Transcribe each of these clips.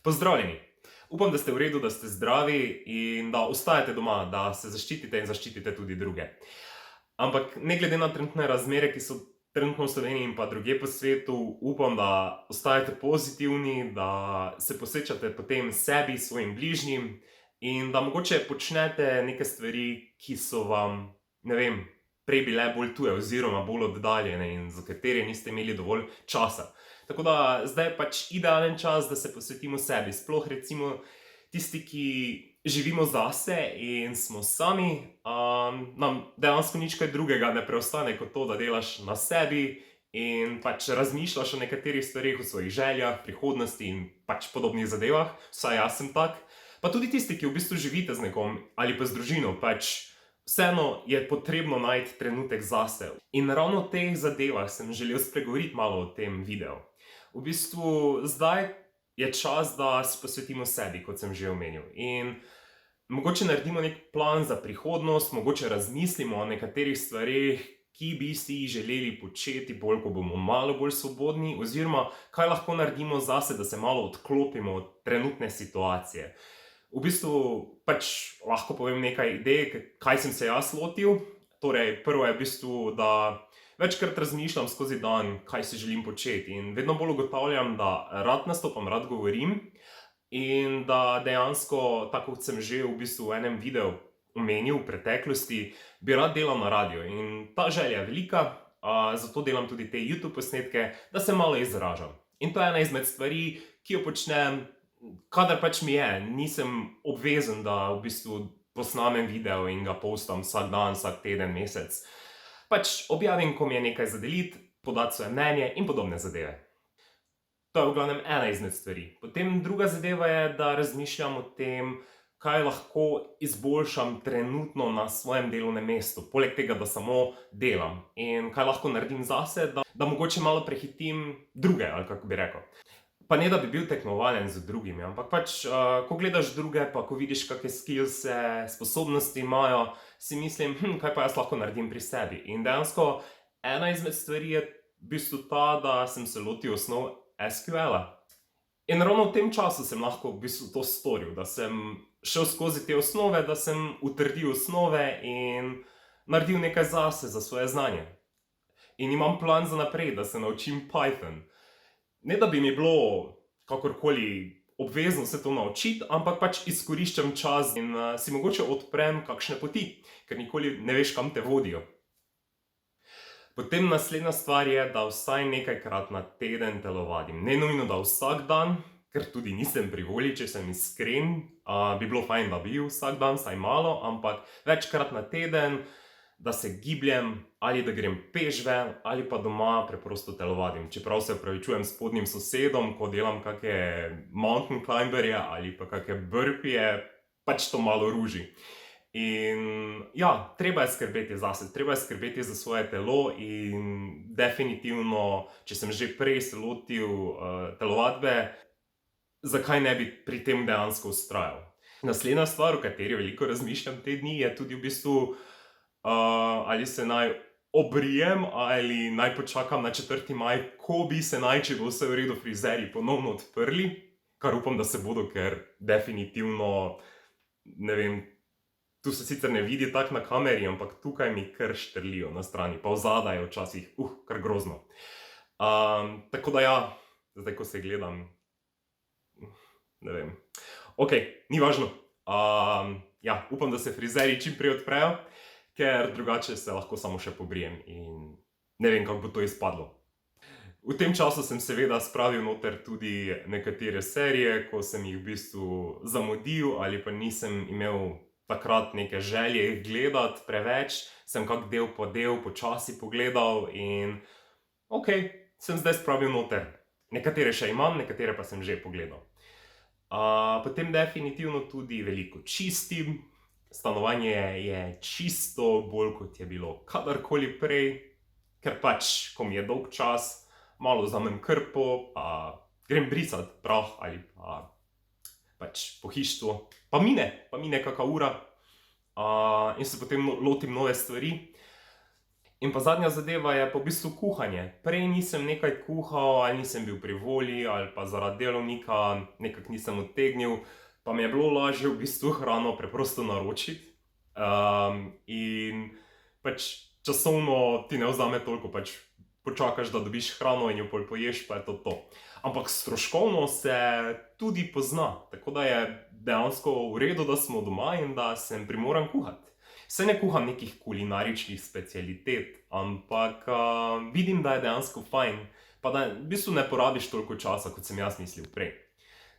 Pozdravljeni! Upam, da ste v redu, da ste zdravi in da ostajate doma, da se zaščitite in zaščitite tudi druge. Ampak ne glede na trenutne razmere, ki so trenutno v Sloveniji in pa drugje po svetu, upam, da ostajate pozitivni, da se posvečate potem sebi, svojim bližnjim in da mogoče počnete neke stvari, ki so vam, ne vem, prej bile bolj tuje oziroma bolj oddaljene in za katere niste imeli dovolj časa. Tako da zdaj je pač idealen čas, da se posvetimo sebi. Sploh recimo tisti, ki živimo zase in smo sami, nam dejansko nič kaj drugega ne preostane kot to, da delaš na sebi in pač razmišljaš o nekaterih stvareh, o svojih željah, prihodnosti in pač podobnih zadevah. Vsaj jaz sem tak. Pa tudi tisti, ki v bistvu živite z nekom ali pa z družino, pač vseeno je potrebno najti trenutek zase. In ravno o teh zadevah sem želel spregovoriti malo v tem videu. V bistvu zdaj je čas, da se posvetimo sebi, kot sem že omenil. In mogoče naredimo nek plan za prihodnost, mogoče razmislimo o nekaterih stvareh, ki bi si jih želeli početi bolj, ko bomo malo bolj svobodni, oziroma kaj lahko naredimo zase, da se malo odklopimo od trenutne situacije. V bistvu pač lahko povem nekaj idej, kaj sem se jaz lotil. Torej, prvo je v bistvu, da večkrat razmišljam skozi dan, kaj si želim početi in vedno bolj ugotavljam, da rad nastopam, rad govorim in da dejansko, tako kot sem že v bistvu v enem videu omenil v preteklosti, bi rad delal na radiju in ta želja je velika, zato delam tudi te YouTube posnetke, da se malo izražam. In to je ena izmed stvari, ki jo počnem, kadar pač mi je, nisem obvezen, da v bistvu posnamem video in ga postam vsak dan, vsak teden, mesec. Pač objavim, ko mi je nekaj za deliti, podati svoje mnenje in podobne zadeve. To je v glavnem ena izmed stvari. Potem druga zadeva je, da razmišljam o tem, kaj lahko izboljšam trenutno na svojem delovnem mestu, poleg tega, da samo delam. In kaj lahko naredim zase, da mogoče malo prehitim druge, ali kako bi rekel. Pa ne, da bi bil tekmovalen z drugimi, ampak pač, ko gledaš druge, pa ko vidiš, kakšne skillse, sposobnosti imajo, si mislim, kaj pa jaz lahko naredim pri sebi. In dejansko ena izmed stvari je v bistvu ta, da sem se lotil osnov SQL-a. In ravno v tem času sem lahko v bistvu to storil, da sem šel skozi te osnove, da sem utrdil osnove in naredil nekaj zase, za svoje znanje. In imam plan za naprej, da se naučim Python. Ne da bi mi bilo kakorkoli obvezno se to naučiti, ampak pač izkoriščam čas in si mogoče odprem kakšne poti, ker nikoli ne veš, kam te vodijo. Potem naslednja stvar je, da vsaj nekajkrat na teden telovadim. Ne nujno, da vsak dan, ker tudi nisem pri volji, če sem iskren, bi bilo fajn, da bi vsak dan, vsaj malo, ampak večkrat na teden, da se gibljem, ali da grem peš ven, ali pa doma preprosto telovadim. Čeprav se opravičujem spodnjim sosedom, ko delam kakšne mountain climberje ali pa kakšne burpeeje, pač to malo ruži. In ja, treba je skrbeti zase, treba je skrbeti za svoje telo in definitivno, če sem že prej se lotil telovadbe, zakaj ne bi pri tem dejansko vztrajal. Naslednja stvar, o kateri veliko razmišljam te dni, je tudi v bistvu, ali se naj obrijem ali naj počakam na 4. maj, ko bi se naj, če bo vse v redu, frizerji ponovno odprli, kar upam, da se bodo, ker definitivno, ne vem, tu se sicer ne vidi tako na kameri, ampak tukaj mi kar štrlijo na strani, pa vzadaj je včasih, kar grozno. Tako da ja, zdaj ko se gledam, ne vem. Okej, ni važno. Ja, upam, da se frizerji čim prej odprejo, ker drugače se lahko samo še pobrijem in ne vem, kako bo to izpadlo. V tem času sem seveda spravil noter tudi nekatere serije, ko sem jih v bistvu zamudil ali pa nisem imel takrat neke želje jih gledati preveč, sem kak del po del počasi pogledal in okej, sem zdaj spravil noter. Nekatere še imam, nekatere pa sem že pogledal. Potem definitivno tudi veliko čistim. Stanovanje je čisto bolj, kot je bilo kadarkoli prej, ker pač, ko mi je dolg čas, malo vzamem krpo, pa grem brisat prah ali pa pač pohištvo, pa mine kaka ura in se potem lotim nove stvari. In pa zadnja zadeva je pa v bistvu kuhanje. Prej nisem nekaj kuhal, ali nisem bil pri volji, ali pa zaradi delovnika nekako nisem odtegnil, pa mi je bilo lažje v bistvu hrano preprosto naročiti. In pač časovno ti ne vzame toliko, pač počakaš, da dobiš hrano in jo pol poješ, pa je to to. Ampak stroškovno se tudi pozna, tako da je dejansko v redu, da smo doma in da sem primoran kuhati. Saj ne kuham nekih kulinaričnih specialitet, ampak vidim, da je dejansko fajn, pa da v bistvu ne porabiš toliko časa, kot sem jaz mislil prej.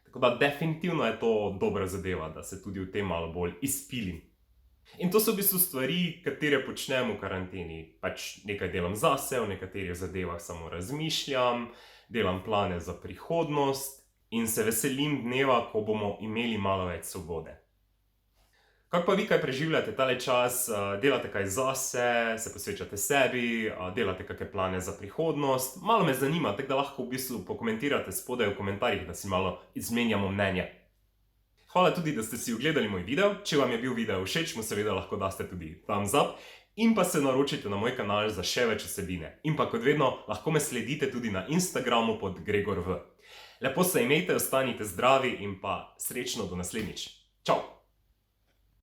Tako da definitivno je to dobra zadeva, da se tudi v tem malo bolj izpilim. In to so v bistvu stvari, katere počnem v karanteni. Pač nekaj delam zase, o nekaterih zadevah samo razmišljam, delam plane za prihodnost in se veselim dneva, ko bomo imeli malo več svobode. Kako pa vi kaj preživljate tale čas? Delate kaj zase, se posvečate sebi, delate kakšne plane za prihodnost? Malo me zanima, tako da lahko v bistvu pokomentirate spodaj v komentarjih, da si malo izmenjamo mnenje. Hvala tudi, da ste si ogledali moj video. Če vam je bil video všeč, mu seveda lahko daste tudi thumbs up in pa se naročite na moj kanal za še več vsebine. In pa kot vedno, lahko me sledite tudi na Instagramu pod Gregor V. Lepo se imejte, ostanite zdravi in pa srečno do naslednjič. Čau!